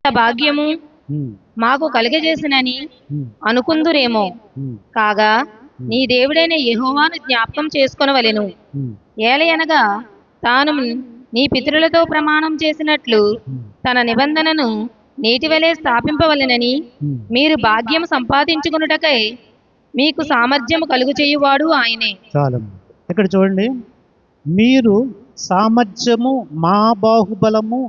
భాగ్యము మాకు కలిగజేసినని అనుకుందురేమో. కాగా నీ దేవుడైన యెహోవాను జ్ఞాపకం చేసుకొనవలెను. ఏలయనగా తాను నీ పితరులతో ప్రమాణం చేసినట్లు తన నిబంధనను నేటివలే స్థాపింపవలెనని మీరు భాగ్యము సంపాదించుకొనుటకై మీకు సామర్థ్యము కలుగు చేయువాడు ఆయనే. చాలు. ఇక్కడ చూడండి, మీరు సామర్థ్యము, మా బాహుబలము,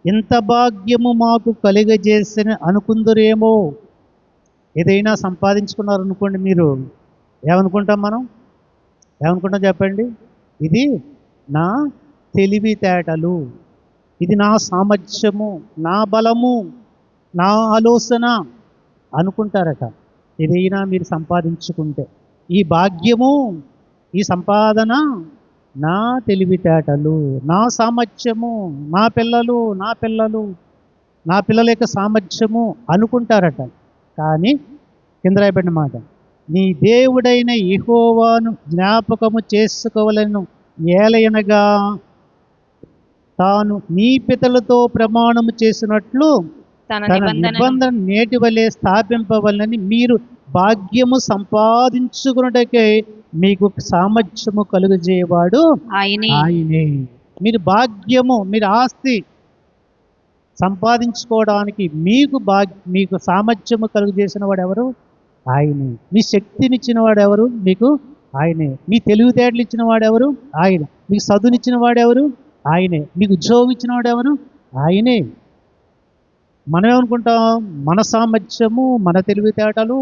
ఇంత భాగ్యము మాకు కలిగజేసిన అనుకుందురేమో. ఏదైనా సంపాదించుకున్నారనుకోండి, మీరు ఏమనుకుంటాం? మనం ఏమనుకుంటాం చెప్పండి? ఇది నా తెలివితేటలు, ఇది నా సామర్థ్యము, నా బలము, నా ఆలోచన అనుకుంటారట. ఏదైనా మీరు సంపాదించుకుంటే ఈ భాగ్యము, ఈ సంపాదన నా తెలివితేటలు, నా సామర్థ్యము, నా పిల్లల యొక్క సామర్థ్యము అనుకుంటారట. కానీ కింద రాయబడిన మాట, నీ దేవుడైన యెహోవాను జ్ఞాపకము చేసుకోవలను. ఏలయనగా తాను నీ పితరులతో ప్రమాణము చేసినట్లు తన నిబంధన నేటి వలె స్థాపింపవలనని మీరు భాగ్యము సంపాదించుకున్నటకై మీకు సామర్థ్యము కలుగజేయవాడు ఆయనే. మీరు భాగ్యము, మీరు ఆస్తి సంపాదించుకోవడానికి మీకు సామర్థ్యము కలుగజేసిన వాడు ఎవరు? ఆయనే. మీ శక్తినిచ్చిన వాడు ఎవరు? మీకు ఆయనే. మీ తెలివితేటలు ఇచ్చిన వాడెవరు? ఆయన. మీకు చదువునిచ్చిన వాడెవరు? ఆయనే. మీకు ఉద్యోగం ఇచ్చిన వాడెవరు? ఆయనే. మనం ఏమనుకుంటాం? మన సామర్థ్యము, మన తెలివితేటలు,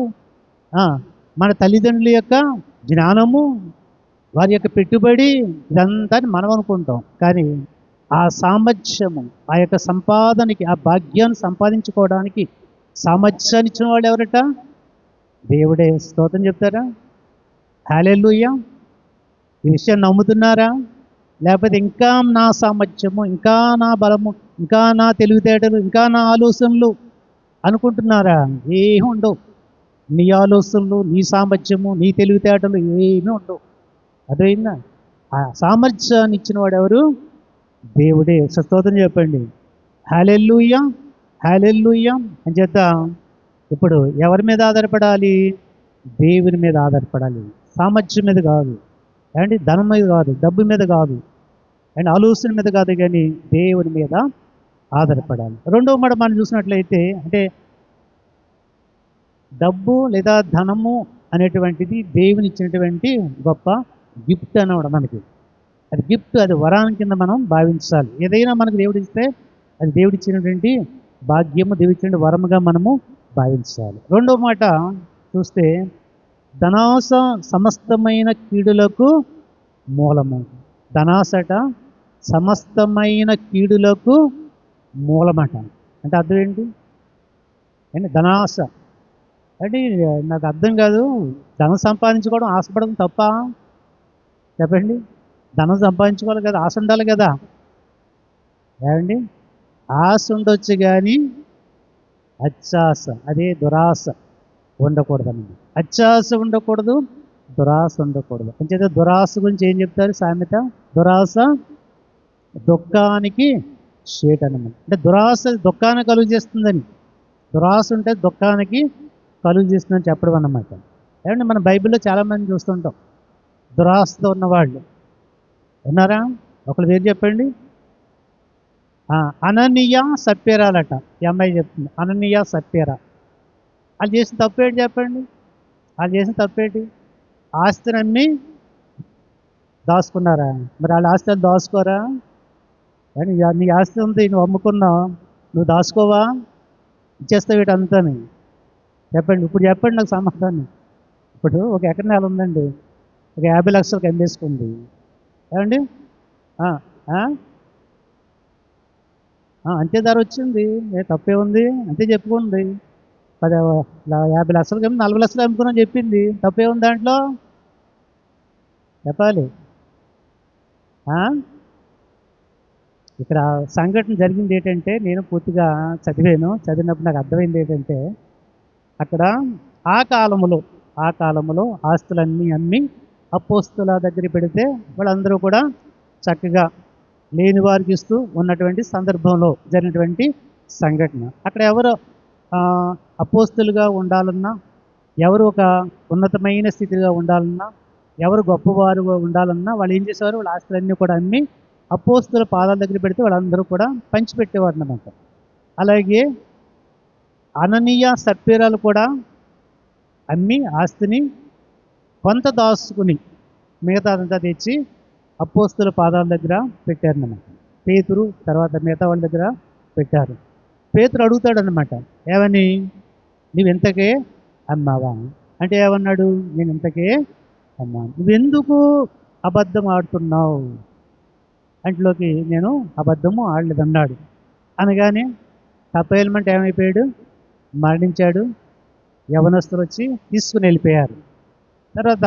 మన తల్లిదండ్రుల యొక్క జ్ఞానము, వారి యొక్క పెట్టుబడి, ఇదంతా మనం అనుకుంటాం. కానీ ఆ సామర్థ్యము, ఆ యొక్క సంపాదనకి, ఆ భాగ్యాన్ని సంపాదించుకోవడానికి సామర్థ్యాన్ని ఇచ్చిన వాడు ఎవరట? దేవుడే. స్తోత్రం చెప్తారా? హల్లెలూయా. ఈ విషయాన్ని నమ్ముతున్నారా? లేకపోతే ఇంకా నా సామర్థ్యము, ఇంకా నా బలము, ఇంకా నా తెలివితేటలు, ఇంకా నా ఆలోచనలు అనుకుంటున్నారా? ఏమి ఉండవు. నీ ఆలోచనలు, నీ సామర్థ్యము, నీ తెలివితేటలు ఏమీ ఉండవు. అదైందా? ఆ సామర్థ్యాన్ని ఇచ్చిన వాడు ఎవరు? దేవుడే. స్తోత్రం చెప్పండి. హల్లెలూయా, హల్లెలూయా. అని చేత ఇప్పుడు ఎవరి మీద ఆధారపడాలి? దేవుని మీద ఆధారపడాలి. సామర్థ్యం మీద కాదు, అండి ధనం మీద కాదు, డబ్బు మీద కాదు, అండ్ ఆలోచన మీద కాదు, కానీ దేవుని మీద ఆధారపడాలి. రెండవ మాట మనం చూసినట్లయితే, అంటే డబ్బు లేదా ధనము అనేటువంటిది దేవుని ఇచ్చినటువంటి గొప్ప గిఫ్ట్ అన్నమాట. మనకి అది గిఫ్ట్, అది వరాని కింద మనం భావించాలి. ఏదైనా మనకు దేవుడు ఇస్తే అది దేవుడు ఇచ్చినటువంటి భాగ్యము, దేవుడు ఇచ్చిన వరముగా మనము భావించాలి. రెండవ మాట చూస్తే, ధనాస సమస్తమైన కీడులకు మూలము. ధనాసట సమస్తమైన కీడులకు మూలమట. అంటే అర్థం ఏంటి? అంటే ధనాస అంటే నాకు అర్థం కాదు. ధనం సంపాదించుకోవడం, ఆశపడడం తప్ప? చెప్పండి. ధనం సంపాదించుకోవాలి కదా, ఆశ ఉండాలి కదా. ఏమండి? ఆశ ఉండొచ్చు కానీ అత్యాశ, అదే దురాశ ఉండకూడదండి. అత్యాశ ఉండకూడదు, దురాశ ఉండకూడదు. అంచేత దురాశ గురించి ఏం చెప్తారు సామెత? దురాశ దుఃఖానికి షేట్ అన్నమాట. అంటే దురాశ దుఃఖాన్ని కలుగు చేస్తుందని, దురాశ ఉంటే దుఃఖానికి కలుగు చేస్తుందని చెప్పడం అన్నమాట. ఏమంటే మన బైబిల్లో చాలామంది చూస్తుంటాం దురాశతో ఉన్నవాళ్ళు. ఉన్నారా? ఒకళ్ళు పేరు చెప్పండి. అననీయ సప్యరాలట. ఈ అమ్మాయి చెప్తుంది, అననీయ సప్యరా. వాళ్ళు చేసిన తప్పేంటి చెప్పండి? వాళ్ళు చేసిన తప్పేంటి? ఆస్తిని అమ్మి దాచుకున్నారా? మరి వాళ్ళ ఆస్తిని దాచుకోరా? కానీ నీ ఆస్తి ఉంది, నువ్వు అమ్ముకున్నావు, నువ్వు దాచుకోవా? ఇచ్చేస్తావు వీటంతాని. చెప్పండి. ఇప్పుడు చెప్పండి నాకు సమాధానం. ఇప్పుడు ఒక ఎకర నెల ఉందండి, ఒక 50 లక్షలకు అమ్మేసుకుంది. ఏమండి? అంతే ధర వచ్చింది, తప్పే ఉంది, అంతే చెప్పుకుంది. 50 లక్షలకి 40 లక్షలు అమ్ముకున్నాను చెప్పింది, తప్పే ఉంది దాంట్లో? చెప్పాలి. ఇక్కడ సంఘటన జరిగింది ఏంటంటే, నేను పూర్తిగా చదివినప్పుడు నాకు అర్థమైంది ఏంటంటే, అక్కడ ఆ కాలంలో ఆస్తులన్నీ అమ్మి అపోస్తుల దగ్గర పెడితే వాళ్ళందరూ కూడా చక్కగా లేని వారికి ఇస్తూ ఉన్నటువంటి సందర్భంలో జరిగినటువంటి సంఘటన. అక్కడ ఎవరు అపోస్తులుగా ఉండాలన్నా, ఎవరు ఒక ఉన్నతమైన స్థితిగా ఉండాలన్నా, ఎవరు గొప్పవారుగా ఉండాలన్నా వాళ్ళు ఏం చేసేవారు, వాళ్ళ ఆస్తులన్నీ కూడా అమ్మి అపోస్తుల పాదాల దగ్గర పెడితే వాళ్ళందరూ కూడా పంచిపెట్టేవారు అన్నమాట. అలాగే అననీయ సప్పీరాలు కూడా అమ్మి ఆస్తిని కొంత దాచుకుని మిగతాదంతా తెచ్చి అపోస్తుల పాదాల దగ్గర పెట్టారన్నమాట. పేతురు తర్వాత మిగతా వాళ్ళ దగ్గర పెట్టారు. పేతురు అడుగుతాడనమాట, ఏమని, నువ్వు ఇంతకే అమ్మావా అంటే ఏమన్నాడు, నేను ఇంతకే అమ్మాను. నువ్వెందుకు అబద్ధం ఆడుతున్నావు అంట్లోకి, నేను అబద్ధము ఆడలేదన్నాడు. అనగానే తప్పేలమంటే ఏమైపోయాడు, మరణించాడు. యవనస్తులు వచ్చి తీసుకుని వెళ్ళిపోయారు. తర్వాత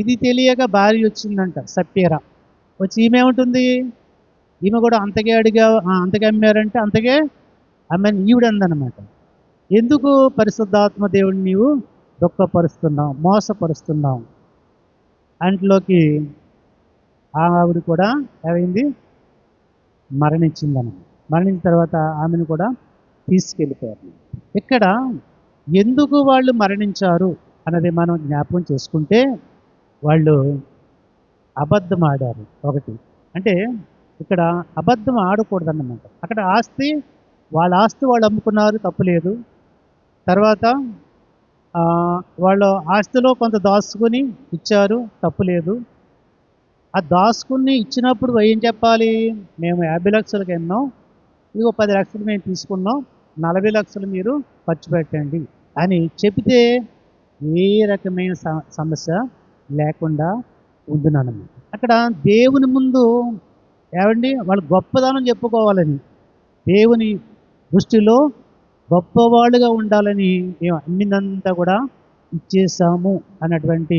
ఇది తెలియక భార్య వచ్చిందంట, సప్పీరా. వచ్చి ఈమె ఏముంటుంది, ఈమె కూడా అంతకే అంతకే అమ్మారంటే అంతకే అమ్మని ఈవిడ అందనమాట. ఎందుకు పరిశుద్ధాత్మ దేవుడిని నీవు దుఃఖపరుస్తున్నావు, మోసపరుస్తున్నావు అంట్లోకి ఆవిడ కూడా ఏమైంది, మరణించిందన్నమాట. మరణించిన తర్వాత ఆమెను కూడా తీసుకెళ్ళిపోయారు. ఇక్కడ ఎందుకు వాళ్ళు మరణించారు అన్నది మనం జ్ఞాపకం చేసుకుంటే, వాళ్ళు అబద్ధం ఆడారు ఒకటి. అంటే ఇక్కడ అబద్ధం ఆడకూడదన్నమాట. అక్కడ ఆస్తి, వాళ్ళ ఆస్తి వాళ్ళు అమ్ముకున్నారు, తప్పులేదు. తర్వాత వాళ్ళు ఆస్తిలో కొంత దాచుకుని ఇచ్చారు, తప్పులేదు. ఆ దాచుకుని ఇచ్చినప్పుడు ఏం చెప్పాలి, మేము 50 లక్షలకి ఎన్నో, ఇదిగో 10 లక్షలు మేము తీసుకున్నాం, 40 లక్షలు మీరు ఖర్చు పెట్టండి అని చెబితే ఏ రకమైన సమస్య లేకుండా ఉంటున్నానన్నమాట. అక్కడ దేవుని ముందు ఏమండి, వాళ్ళు గొప్పదనం చెప్పుకోవాలని, దేవుని దృష్టిలో గొప్పవాళ్ళుగా ఉండాలని మేము అన్నిందంతా కూడా ఇచ్చేసాము అన్నటువంటి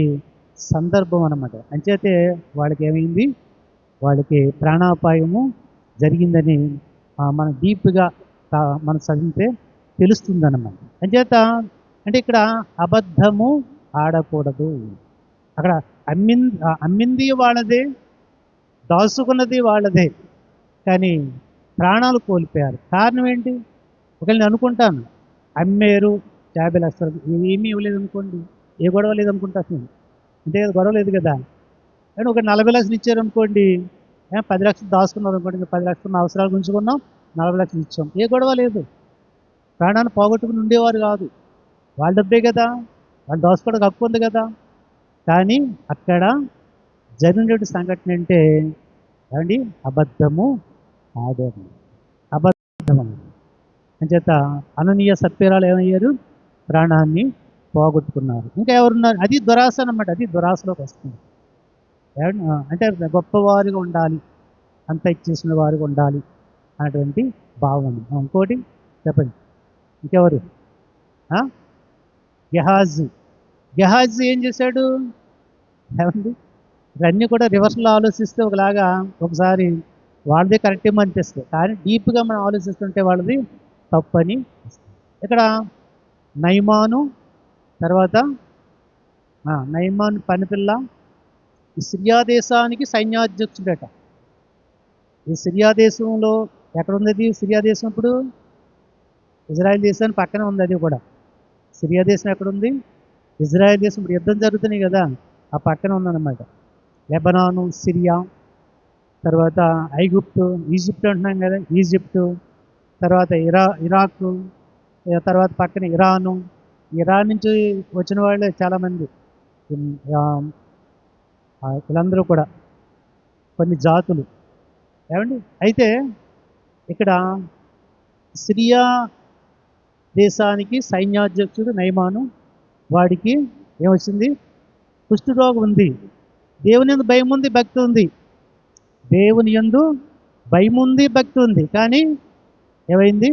సందర్భం అన్నమాట. అంచేతే వాళ్ళకి ఏమైంది, వాళ్ళకి ప్రాణాపాయము జరిగిందని మనం డీప్గా మనం చదివితే తెలుస్తుందన్నమాట. అంచేత అంటే ఇక్కడ అబద్ధము ఆడకూడదు. అక్కడ అమ్మింది వాళ్ళదే, దాచుకున్నది వాళ్ళదే, కానీ ప్రాణాలు కోల్పోయారు. కారణం ఏంటి, ఒకవేళ నేను అనుకుంటాను అమ్మేరు 50 లక్షలు, ఏమీ ఇవ్వలేదు అనుకోండి, ఏ గొడవ లేదనుకుంటాను, అంటే గొడవ లేదు కదా. కానీ ఒక 40 లక్షలు ఇచ్చారు అనుకోండి, 10 లక్షలు దాచుకున్నారు అనుకోండి, 10 లక్షలు అవసరాలు గుంచుకున్నాం, 40 లక్షలు ఇచ్చాం, ఏ గొడవ లేదు. ప్రాణాన్ని పోగొట్టుకుని ఉండేవారు కాదు, వాళ్ళ డబ్బే కదా, వాళ్ళు దాచుకోవడానికి హక్కు ఉంది కదా. కానీ అక్కడ జరిగినటువంటి సంఘటన అంటే ఏమండి, అబద్ధము ఆడారు, అబద్ధం. అంచేత అననీయ సప్పీరాలు ఏమయ్యారు, ప్రాణాన్ని పోగొట్టుకున్నారు. ఇంకా ఎవరున్నారు, అది దురాశ అన్నమాట. అది దురాశలోకి వస్తుంది. అంటే గొప్పవారుగా ఉండాలి, అంత ఇచ్చేసిన వారుగా ఉండాలి అన్నటువంటి భావన. ఇంకోటి చెప్పండి, ఇంకెవరు, గెహాజీ ఏం చేశాడు, ఏమండి, ఇవన్నీ కూడా రివర్స్లో ఆలోచిస్తే ఒకలాగా ఒకసారి వాళ్ళదే కరెక్ట్ ఏమో అనిపిస్తుంది, కానీ డీప్గా మనం ఆలోచిస్తుంటే వాళ్ళది తప్పని. ఇక్కడ నయమాను, తర్వాత నయమాను పనిపిల్ల ఈ సిరియా దేశానికి సైన్యాధ్యక్షుడట. ఈ సిరియా దేశంలో ఎక్కడుంది అది, సిరియా దేశం ఇప్పుడు ఇజ్రాయెల్ దేశానికి పక్కనే ఉంది. అది కూడా సిరియా దేశం ఎక్కడుంది, ఇజ్రాయెల్ దేశం. ఇప్పుడు యుద్ధం జరుగుతున్నాయి కదా, ఆ పక్కన ఉందన్నమాట. లెబనాను, సిరియా, తర్వాత ఐగుప్తు, ఈజిప్ట్ అంటున్నాం కదా, ఈజిప్టు, తర్వాత ఇరాకు, తర్వాత పక్కన ఇరాన్ నుంచి వచ్చిన వాళ్ళే చాలామంది. వీళ్ళందరూ కూడా కొన్ని జాతులు, ఏమండి. అయితే ఇక్కడ సిరియా దేశానికి సైన్యాధ్యక్షుడు నయమాను, వాడికి ఏమొచ్చింది, కుష్ఠరోగం ఉంది. దేవుని యందు భయం ఉంది, భక్తి ఉంది, దేవుని యందు భయం ఉంది, భక్తి ఉంది, కానీ ఏమైంది,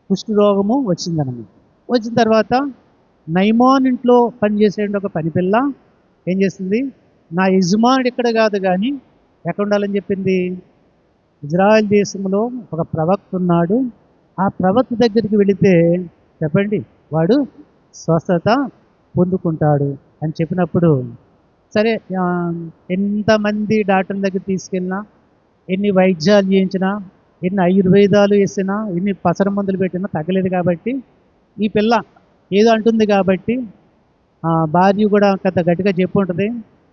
కుష్ఠరోగము వచ్చిందన్నమాట. వచ్చిన తర్వాత నయమాను ఇంట్లో పనిచేసే ఒక పనిపిల్ల ఏం చేస్తుంది, నా యజమానుడు ఇక్కడ కాదు కానీ ఎక్కడ ఉండాలని చెప్పింది, ఇజ్రాయెల్ దేశంలో ఒక ప్రవక్త ఉన్నాడు, ఆ ప్రవక్త దగ్గరికి వెళితే చెప్పండి వాడు స్వస్థత పొందుకుంటాడు అని చెప్పినప్పుడు, సరే ఎంతమంది డాక్టర్ల దగ్గర తీసుకెళ్ళినా, ఎన్ని వైద్యాలు చేయించినా ఎన్ని ఆయుర్వేదాలు వేసినా ఎన్ని పసర మందులు పెట్టినా తగ్గలేదు కాబట్టి ఈ పిల్ల ఏదో అంటుంది కాబట్టి భార్య కూడా అంత గట్టిగా చెప్పు ఉంటుంది.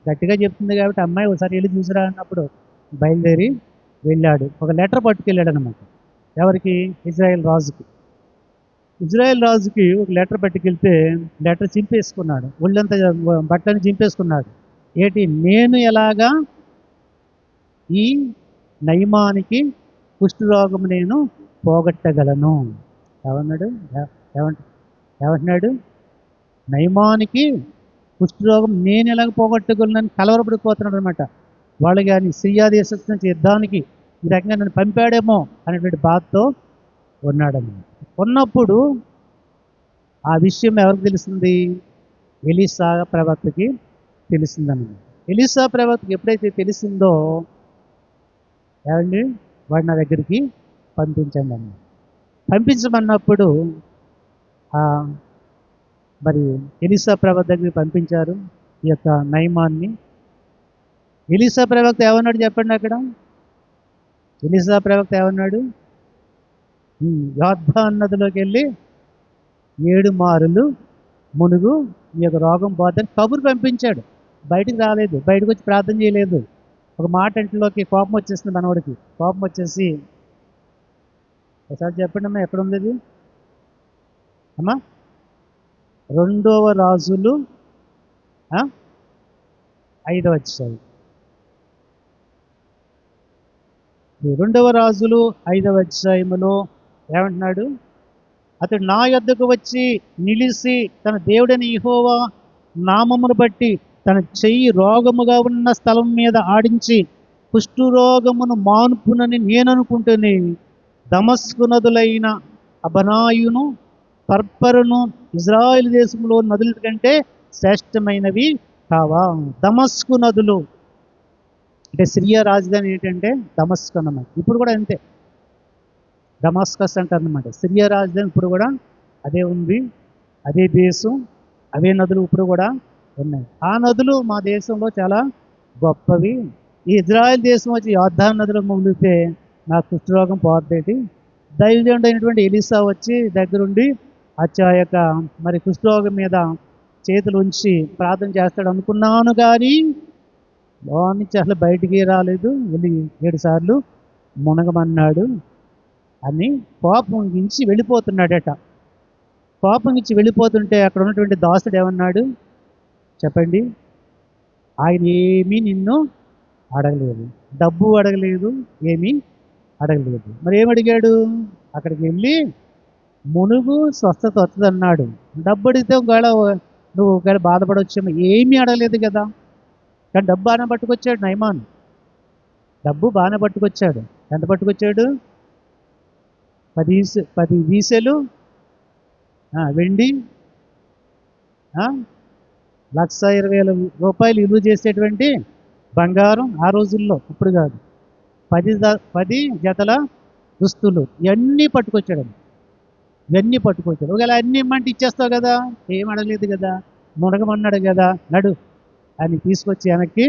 గట్టిగా చెప్తుంది కాబట్టి అమ్మాయి ఒకసారి వెళ్ళి చూసిరా అన్నప్పుడు బయలుదేరి వెళ్ళాడు. ఒక లెటర్ పట్టుకెళ్ళాడు అనమాట. ఎవరికి? ఇజ్రాయెల్ రాజుకి. ఇజ్రాయెల్ రాజుకి ఒక లెటర్ పట్టుకెళ్తే లెటర్ చింపేసుకున్నాడు. ఒళ్ళంతా బట్టని చింపేసుకున్నాడు. ఏంటి? నేను ఎలాగా ఈ నయమానికి కుష్ఠరోగం నేను పోగొట్టగలను. ఏమన్నాడు? ఏమంటున్నాడు? నయమానికి కుష్ఠరోగం నేను ఎలాగ పోగొట్టగలను కలవరపడిపోతున్నాడు అనమాట. వాళ్ళు కానీ సిరియా దేశం నుంచి యుద్ధానికి ఈ రకంగా నన్ను పంపాడేమో అనేటువంటి బాధతో ఉన్నాడన్నమాట. ఉన్నప్పుడు ఆ విషయం ఎవరికి తెలిసింది? ఎలీషా ప్రవక్తకి తెలిసిందన్నమాట. ఎలీషా ప్రవక్తకి ఎప్పుడైతే తెలిసిందో ఏమండి వాడు నా దగ్గరికి పంపించండి అన్న. పంపించమన్నప్పుడు మరి ఎలీషా ప్రవక్త దగ్గరికి పంపించారు ఈ యొక్క నయమాన్ని. ఎలీషా ప్రవక్త ఏమన్నాడు చెప్పండి అక్కడ? ఎలీషా ప్రవక్త ఏమన్నాడు? యోర్దాను నదిలోకి వెళ్ళి 7 మారులు మునుగు ఈ యొక్క రోగం పోదని కబురు పంపించాడు. బయటికి రాలేదు, బయటకు వచ్చి ప్రార్థన చేయలేదు. ఒక మాట ఇంట్లోకి కోపం వచ్చేసింది మనవాడికి. కోపం వచ్చేసి ఒకసారి చెప్పండి అమ్మా, ఎక్కడ ఉంది అది అమ్మా? 2వ రాజులు 5వ అధ్యాయం. 2వ రాజులు 5వ అధ్యాయములో ఏమంటున్నాడు? అతడు నా యొద్దకు వచ్చి నిలిచి తన దేవుడైన యెహోవా నామమును బట్టి తన చెయ్యి రోగముగా ఉన్న స్థలం మీద ఆడించి కుష్ఠరోగమును మానుపునని నేను అనుకుంటూనే దమస్కు నదులైన అబనాయును తర్పరును ఇజ్రాయెల్ దేశంలో నదుల కంటే శ్రేష్టమైనవి కావా. దమస్కు నదులు అంటే సిరియా రాజధాని ఏంటంటే దమస్క్ అన్నమాట. ఇప్పుడు కూడా అంతే, డమాస్కస్ అంటారు అన్నమాట. సిరియా రాజధాని ఇప్పుడు కూడా అదే ఉంది, అదే దేశం, అవే నదులు ఇప్పుడు కూడా ఉన్నాయి. ఆ నదులు మా దేశంలో చాలా గొప్పవి. ఈ ఇజ్రాయెల్ దేశం వచ్చి యోర్దాను నదిలో మునిగితే నాకు కుష్ఠరోగం పోతుంది. దైవజనుడు అయినటువంటి ఎలీషా వచ్చి దగ్గరుండి ఆ యొక్క మరి కుష్ఠరోగం మీద చేతులు ఉంచి ప్రార్థన చేస్తాడు అనుకున్నాను, కానీ లోన నుంచి అసలు బయటికి రాలేదు. వెళ్ళి 7 సార్లు మునగమన్నాడు అని కోపంగించి వెళ్ళిపోతున్నాడట. కోపంగించి వెళ్ళిపోతుంటే అక్కడ ఉన్నటువంటి దాసుడు ఏమన్నాడు చెప్పండి? ఆయన ఏమీ నిన్ను అడగలేదు, డబ్బు అడగలేదు, ఏమీ అడగలేదు. మరి ఏమడిగాడు? అక్కడికి వెళ్ళి మునుగు స్వస్థత వస్తుంది అన్నాడు. డబ్బు అడిగితే ఒకవేళ నువ్వు ఒకవేళ బాధపడవచ్చేమో. ఏమీ అడగలేదు కదా. కానీ డబ్బు బాగానే పట్టుకొచ్చాడు నయమాన్. డబ్బు బాగానే పట్టుకొచ్చాడు. ఎంత పట్టుకొచ్చాడు? 10 వీసెలు వెండి, 1,20,000 రూపాయలు విలువ చేసేటువంటి బంగారం ఆ రోజుల్లో, ఇప్పుడు కాదు. 10 జతల దుస్తులు ఇవన్నీ పట్టుకొచ్చాడు. ఇవన్నీ పట్టుకొచ్చాడు. ఒకవేళ అన్నీ ఇమ్మంటే ఇచ్చేస్తావు కదా, ఏం అడగలేదు కదా, మునగమన్నాడు కదా, నడు అని తీసుకొచ్చి వెనక్కి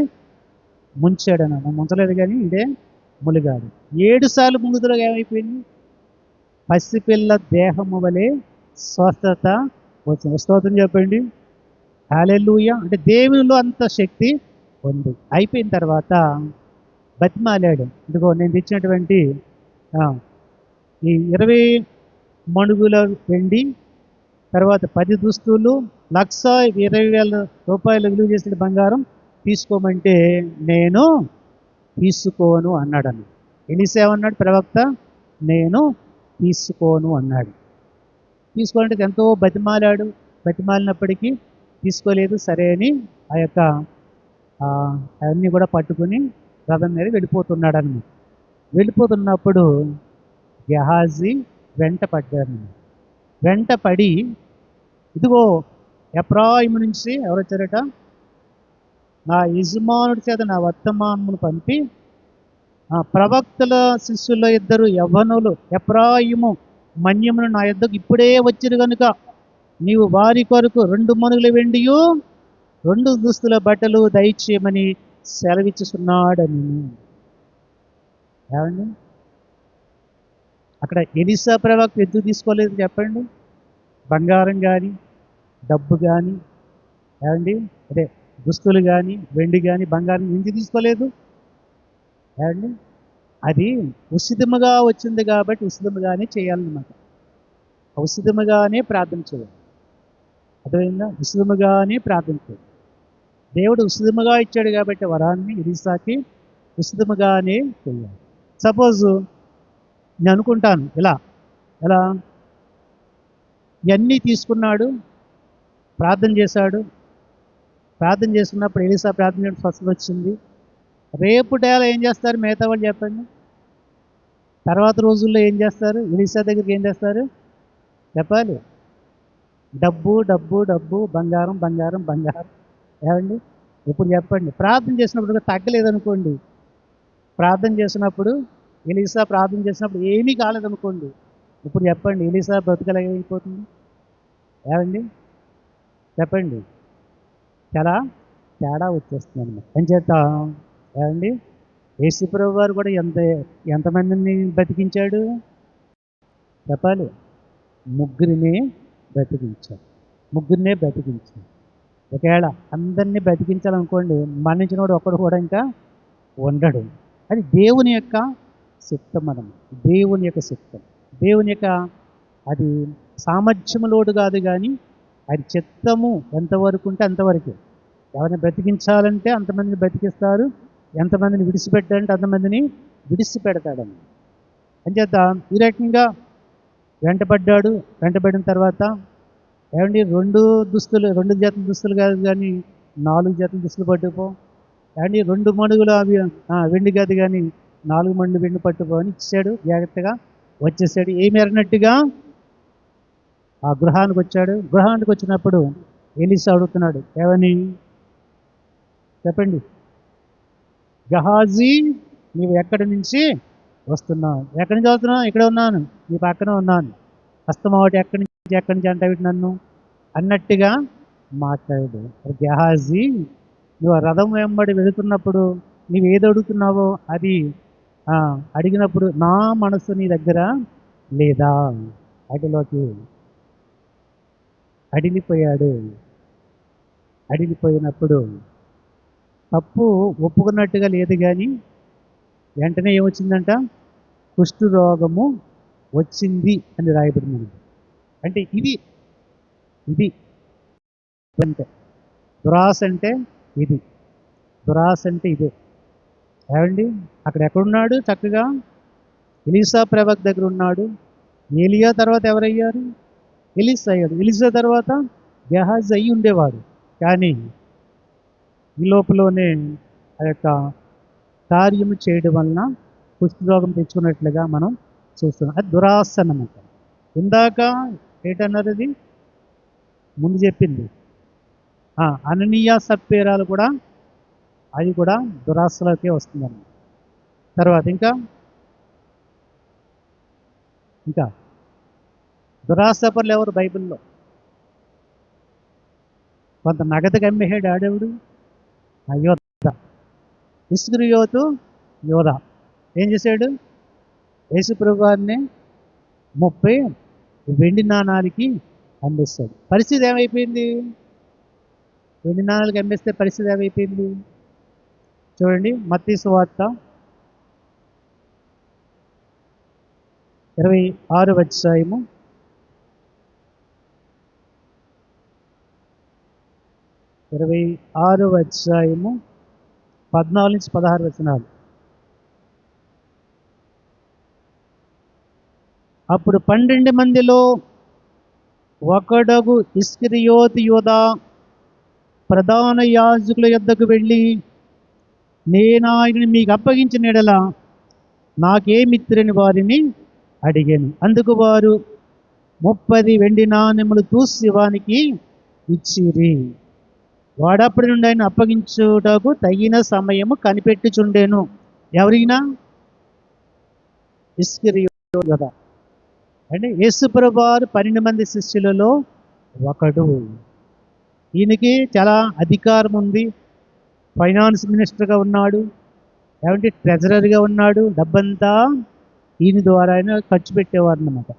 ముంచాడు అన్న. ముంచలేదు కానీ ఇదే ములిగాడు. 7 సార్లు ముంగుదలో ఏమైపోయింది? పసిపిల్ల దేహము వలె స్వస్థత వచ్చింది. స్తోత్రం చెప్పండి, హల్లెలూయా. అంటే దేవునిలో అంత శక్తి ఉంది. అయిపోయిన తర్వాత బతిమాలాడు. ఇదిగో నేను తెచ్చినటువంటి ఈ 20 మణుగుల వెండి, తర్వాత 10 దుస్తులు, 1,20,000 రూపాయలు విలువ చేసిన బంగారం తీసుకోమంటే నేను తీసుకోను అన్నాడు. ఎలీషా ఏమన్నాడు? ప్రవక్త నేను తీసుకోను అన్నాడు. తీసుకోవాలంటే ఎంతో బతిమాలాడు. బతిమాలినప్పటికీ తీసుకోలేదు. సరే అని ఆ యొక్క అవన్నీ కూడా పట్టుకుని రథం మీద వెళ్ళిపోతున్నాడు అన్నమాట. వెళ్ళిపోతున్నప్పుడు గెహాజీ వెంట పడ్డారు. వెంట పడి ఇదిగో ఎఫ్రాయిము నుంచి ఎవరు వచ్చారట? నా యజమానుడి చేత నా వర్తమానమును పంపి ప్రవక్తల శిష్యుల 2 యవ్వనులు ఎఫ్రాయిము మన్యమును నా యొద్దకు ఇప్పుడే వచ్చిరు కనుక నీవు వారి కొరకు 2 మణుగుల వెండియు 2 దుస్తుల బట్టలు దయచేయమని సెలవిచ్చుతున్నాడని. ఏమండి? అక్కడ ఎలీషా ప్రవక్త ఎందుకు తీసుకోలేదు చెప్పండి? బంగారం కానీ, డబ్బు కానీ, ఏమండి, అదే దుస్తులు కానీ, వెండి కానీ, బంగారం ఎందుకు తీసుకోలేదు? ఏమండి, అది ఉచితముగా వచ్చింది కాబట్టి ఉచితముగానే చేయాలన్నమాట. ఉచితముగానే ప్రార్థన చేయాలి. అర్థమైందా? ఉచితముగానే ప్రార్థన చేయాలి. దేవుడు ఉచితముగా ఇచ్చాడు కాబట్టి వరాన్ని ఎలీషాకి ఉచితముగానే చేయాలి. సపోజ్ నేను అనుకుంటాను ఎలా ఇవన్నీ తీసుకున్నాడు, ప్రార్థన చేశాడు. ప్రార్థన చేస్తున్నప్పుడు ఎలీషా ప్రార్థన చేయడం స్వస్థత వచ్చింది. రేపు డేలా ఏం చేస్తారు మిగతా వాళ్ళు చెప్పండి? తర్వాత రోజుల్లో ఏం చేస్తారు? ఎలీషా దగ్గరికి ఏం చేస్తారు చెప్పాలి? డబ్బు డబ్బు డబ్బు, బంగారం బంగారం బంగారం. ఏమండి, ఇప్పుడు చెప్పండి. ప్రార్థన చేసినప్పుడు తగ్గలేదనుకోండి, ప్రార్థన చేసినప్పుడు ఎలీషా ప్రార్థన చేసినప్పుడు ఏమీ కాలేదనుకోండి, ఇప్పుడు చెప్పండి ఎలీషా బ్రతుకలేకపోతుంది? ఏమండి చెప్పండి, చాలా తేడా వచ్చేస్తుంది అన్నమాట. అని చేత ఏమండి, యేసుప్రభు వారు కూడా ఎంతమందిని బతికించాడు చెప్పాలి? ముగ్గురినే బ్రతికించాడు. ఒకవేళ అందరినీ బ్రతికించాలనుకోండి, మరణించిన వాడు ఒక్కడు కూడా ఇంకా ఉండడు. అది దేవుని యొక్క చిత్తం అన్నమాట. దేవుని యొక్క చిత్తం, దేవుని యొక్క అది సామర్థ్యములోడు కాదు, కానీ అది చిత్తము ఎంతవరకు ఉంటే అంతవరకు. ఎవరిని బ్రతికించాలంటే అంతమందిని బ్రతికిస్తారు, ఎంతమందిని విడిచిపెట్టాలంటే అంతమందిని విడిచిపెడతాడని. అంచేత ఈ రకంగా వెంటబడిన తర్వాత ఏమండి, రెండు జతల దుస్తులు కాదు కానీ 4 జతల దుస్తులు పట్టుకో, ఏమండి 2 మణుగులు అవి వెండి కాదు కానీ 4 మణులు వెండి పట్టుకో అని ఇచ్చాడు. జాగ్రత్తగా వచ్చేసాడు. ఏమి ఎరనట్టుగా ఆ గృహానికి వచ్చాడు. గృహానికి వచ్చినప్పుడు ఎలీషా అడుగుతున్నాడు, ఏమని చెప్పండి? గహాజీ, నీవు ఎక్కడి నుంచి వస్తున్నావు? ఎక్కడి నుంచి వస్తున్నావు? ఇక్కడ ఉన్నాను, నీ పక్కన ఉన్నాను. హస్తమావటి ఎక్కడి నుంచి అంటావు నన్ను అన్నట్టుగా మాట్లాడు. గహాజీ, నువ్వు రథం వెంబడి వెళుతున్నప్పుడు నువ్వు ఏది అడుగుతున్నావో అది అడిగినప్పుడు నా మనసు నీ దగ్గర లేదా? అడిలోకి అడిగిపోయినప్పుడు తప్పు ఒప్పుకున్నట్టుగా లేదు, కానీ వెంటనే ఏమొచ్చిందంట? కుష్టు రోగము వచ్చింది అని రాయబడింది. అంటే ఇది అంటే దురాశ అంటే ఇదే. ఏమండి, అక్కడ ఎక్కడున్నాడు? చక్కగా ఎలీషా ప్రవక్త దగ్గర ఉన్నాడు. ఏలియా తర్వాత ఎవరయ్యారు? ఎలీషా అయ్యాడు. ఎలీషా తర్వాత గెహాజీ అయ్యి ఉండేవాడు. కానీ ఈ లోపలనే ఆ యొక్క కార్యము చేయడం వలన కుష్ఠరోగం తెచ్చుకున్నట్లుగా మనం చూస్తున్నాం. అది దురాశ అన్నమాట. ఇందాక ఏంటన్నారు? అది ముందు చెప్పింది అననీయ సప్పేరాలు కూడా, అది కూడా దురాశలోకే వస్తుందన్నమాట. తర్వాత ఇంకా దురాశపరులు ఎవరు బైబిల్లో? కొంత నగదుకి అమ్మేహాడు ఆడేవుడు యోధ. ఇస్కరియోతు యోధ ఏం చేశాడు? యేసుప్రభు వారిని 30 వెండి నాణాలకి అమ్మేస్తాడు. పరిస్థితి ఏమైపోయింది? వెండి నాణాలకి అమ్మేస్తే పరిస్థితి ఏమైపోయింది చూడండి. మత్తయి సువార్త 26వ అధ్యాయము 14 నుంచి 16 వచనాలు. అప్పుడు 12 మందిలో ఒకడగు ఇస్కరియోతు యూదా ప్రధాన యాజకుల యొద్దకు వెళ్ళి, నేను ఆయనని మీకు అప్పగించిన ఎడల నాకేమిత్రని వారిని అడిగాను. అందుకు వారు 30 వెండి నాణెములు తూసి వానికి ఇచ్చిరి. వాడప్పటి నుండి ఆయన అప్పగించుటకు తగిన సమయము కనిపెట్టుచుండెను. ఎవరైనా? ఇస్కరియోతు యూదా. అంటే యేసుప్రభు వారు 12 మంది శిష్యులలో ఒకడు. ఈయనకి చాలా అధికారం ఉంది. ఫైనాన్స్ మినిస్టర్గా ఉన్నాడు, ఏమంటే ట్రెజరర్గా ఉన్నాడు. డబ్బంతా ఈయన ద్వారా ఆయన ఖర్చు పెట్టేవారు అన్నమాట.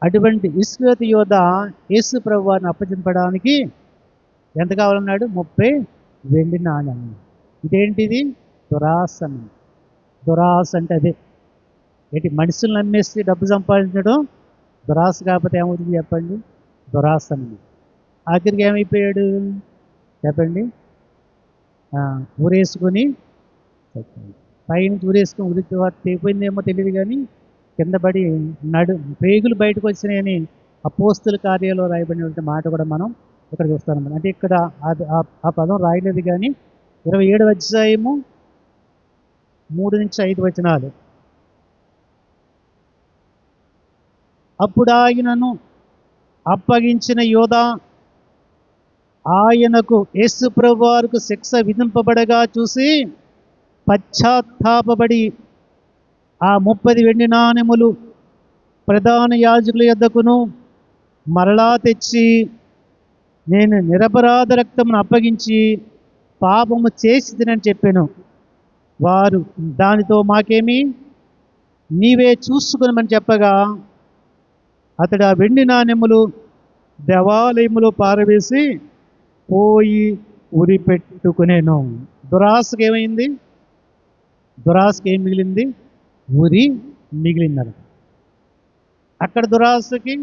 అటువంటి ఇస్కరియోతు యోధ యేసు ప్రభు వారిని అప్పగింపడానికి ఎంత కావాలన్నాడు? 30 వెండి నాణ్యం. ఇదేంటిది? దురాశ అన్నమాట. దురాశ అంటే అదే ఏంటి? మనుషులను నమ్మేసి డబ్బు సంపాదించడం దురాశ కాకపోతే ఏమవుతుంది చెప్పండి? దురాశ అన్నమాట. ఆఖరికి ఏమైపోయాడు చెప్పండి? ఊరేసుకొని పైనుంచి ఊరేసుకొని ఉరికి తెగిపోయిందేమో తెలియదు, కానీ కింద పడి పేగులు బయటకు వచ్చినాయని అపోస్తుల కార్యాల్లో రాయబడిన మాట కూడా మనం ఇక్కడ చూస్తాం. అంటే ఇక్కడ ఆ పదం రాయలేదు, కానీ 27వ అధ్యాయము 3 నుంచి 5 వచనాలు. అప్పుడు ఆయనను అప్పగించిన యోధ ఆయనకు యేసు ప్రభువారికి శిక్ష విధింపబడగా చూసి పశ్చాత్తాపపడి ఆ 30 వెండి నాణెములు ప్రధాన యాజకుల యొద్దకును మరలా తెచ్చి, నేను నిరపరాధ రక్తమును అప్పగించి పాపము చేసిదని చెప్పాను. వారు దానితో మాకేమి, నీవే చూసుకునమని చెప్పగా అతడు ఆ వెండి నాణెములు దేవాలయములో పారవేసి పోయి ఉరి పెట్టుకునేను. దురాశకి ఏమైంది? దురాశకి ఏం మిగిలింది? ఉరి మిగిలిందన. అక్కడ దురాశకి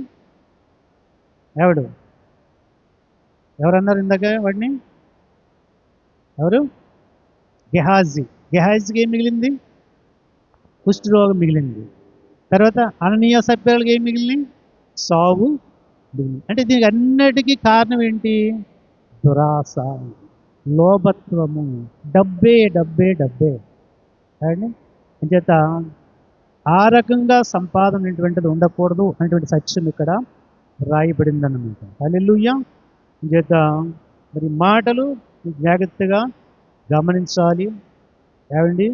ఎవరన్నారు ఇందాక వాడిని? ఎవరు? గెహాజీకి ఏం మిగిలింది? కుష్ఠరోగం మిగిలింది. తర్వాత అననీయ సభ్యులకి ఏం మిగిలింది? సావు మిగిలింది. అంటే దీనికి అన్నిటికీ కారణం ఏంటి? దురాశ, లోభత్వము, డబ్బే అండి. అంచేత ఆ రకంగా సంపాదన అనేటువంటిది ఉండకూడదు అనేటువంటి సత్యం ఇక్కడ రాయబడింది అన్నమాట. హల్లెలూయా. అంచేత మరి మాటలు జాగ్రత్తగా గమనించాలి. ఏమండి?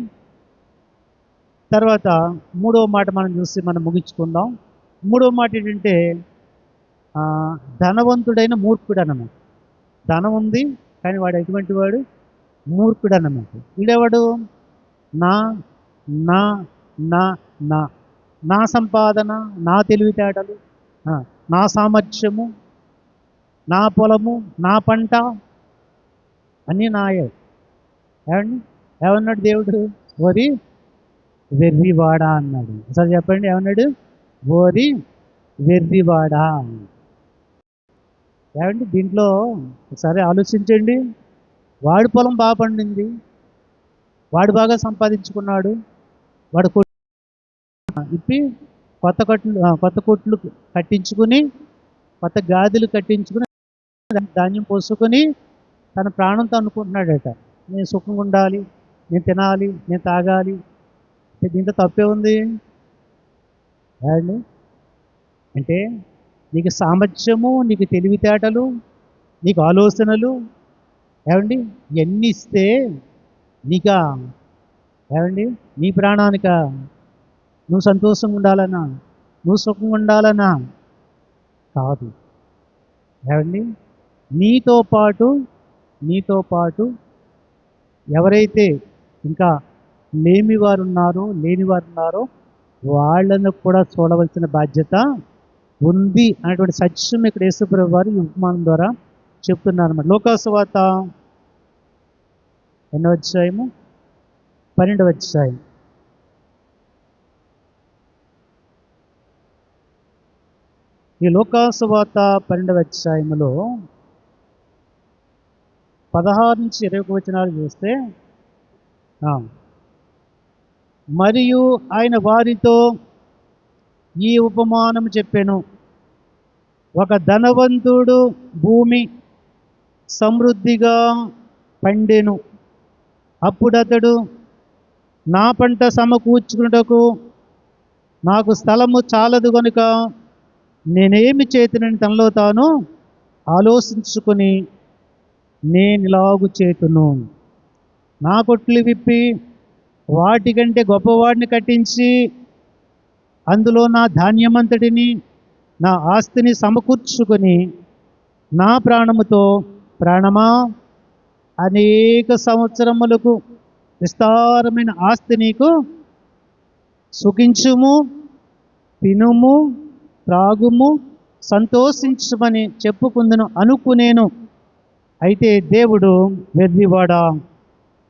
తర్వాత 3వ మాట మనం చూసి మనం ముగించుకుందాం. 3వ మాట ఏంటంటే ధనవంతుడైన మూర్ఖుడు అన్నమాట. ధనం ఉంది కానీ వాడు ఎటువంటి వాడు? మూర్ఖుడు అన్నమాట. వీడెవడు? నా నా నా నా నా సంపాదన, నా తెలివితేటలు, నా సామర్థ్యము, నా పొలము, నా పంట అన్నీ నాయే. ఏమండి? ఏమన్నాడు దేవుడు? ఓరి వెర్రివాడా అన్నాడు. ఒకసారి చెప్పండి, ఏమన్నాడు? ఓరి వెర్రివాడా. ఏమండి? దీంట్లో ఒకసారి ఆలోచించండి. వాడి పొలం బాగా పండింది, వాడు బాగా సంపాదించుకున్నాడు, వాడు ఇప్పి కొత్త కొట్లు కట్టించుకుని, కొత్త గాదులు కట్టించుకుని, ధాన్యం పోసుకొని తన ప్రాణంతో అనుకుంటున్నాడట, నేను సుఖంగా ఉండాలి, నేను తినాలి, నేను తాగాలి. దీంట్లో తప్పే ఉంది ఏమండి? అంటే నీకు సామర్థ్యము, నీకు తెలివితేటలు, నీకు ఆలోచనలు, ఏమండి, ఇవన్నీ ఇస్తే నీకా? ఏమండి? నీ ప్రాణానిక? నువ్వు సంతోషంగా ఉండాలన్నా, నువ్వు సుఖంగా ఉండాలన్నా కాదు. ఏమండి? నీతో పాటు ఎవరైతే ఇంకా లేనివారు ఉన్నారో వాళ్ళను కూడా చూడవలసిన బాధ్యత ఉంది అనేటువంటి సత్యం ఇక్కడ యేసుప్రభు వారు ఈ ఉపమానం ద్వారా చెప్తున్నారు అన్నమాట. లోకాసువార్త 8వ అధ్యాయము 12వ అధ్యాయం. ఈ లోకాసువార్త 12వ అధ్యాయములో 16 నుంచి 21 వచనాలు చూస్తే, మరియు ఆయన వారితో ఈ ఉపమానం చెప్పెను. ఒక ధనవంతుడు భూమి సమృద్ధిగా పండెను. అప్పుడు అతడు, నా పంట సమకూర్చుకున్నటకు నాకు స్థలము చాలదు కనుక నేనేమి చేతునని తనలో తాను ఆలోచించుకొని, నేనిలాగు చేతును, నా కొట్లు విప్పి వాటికంటే గొప్పవాడిని కట్టించి అందులో నా ధాన్యమంతటిని, నా ఆస్తిని సమకూర్చుకొని, నా ప్రాణముతో, ప్రాణమా, అనేక సంవత్సరములకు విస్తారమైన ఆస్తి నీకు సుఖించుము, తినుము, త్రాగుము, సంతోషించమని చెప్పుకుందును అనుకునేను. అయితే దేవుడు, వెర్రివాడా,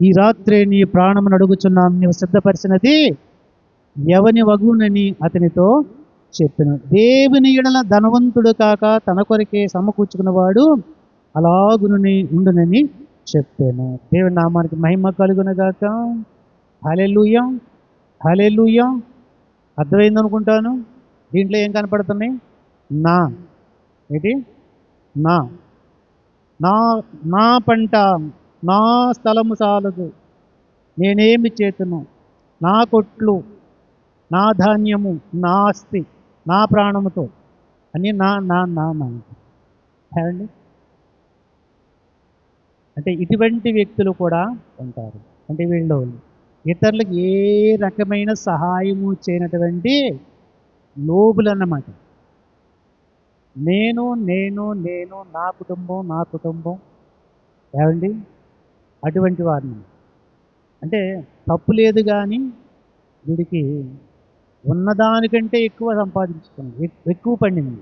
ఈ రాత్రి నీ ప్రాణమును అడుగుచున్నాను, నీవు సిద్ధపరిచినది ఎవని వగునని అతనితో చెప్పాను. దేవుని ఎడల ధనవంతుడు కాక తన కొరకే సమకూర్చుకున్నవాడు అలాగునని ఉండునని చెప్పాను. దేవుని నామానికి మహిమ కలుగునగాక. హల్లెలూయా, హల్లెలూయా. అర్థమైంది అనుకుంటాను. దీంట్లో ఏం కనపడుతున్నాయి? నా ఏంటి? నా నా నా పంట, నా స్థలము చాలదు, నేనేమి చేతును, నా కొట్లు, నా ధాన్యము, నా ఆస్తి, నా ప్రాణముతో అని నా నా నా నా ఏమండి? అంటే ఇటువంటి వ్యక్తులు కూడా ఉంటారు. అంటే వీళ్ళు ఇతరులకు ఏ రకమైన సహాయము చేయనటువంటి లోబులు అన్నమాట. నేను నేను నేను నా కుటుంబం నా కుటుంబం, ఏమండి? అటువంటి వారిని, అంటే తప్పు లేదు కానీ వీడికి ఉన్నదానికంటే ఎక్కువ సంపాదించుకున్నాడు, ఎక్కువ పండింది.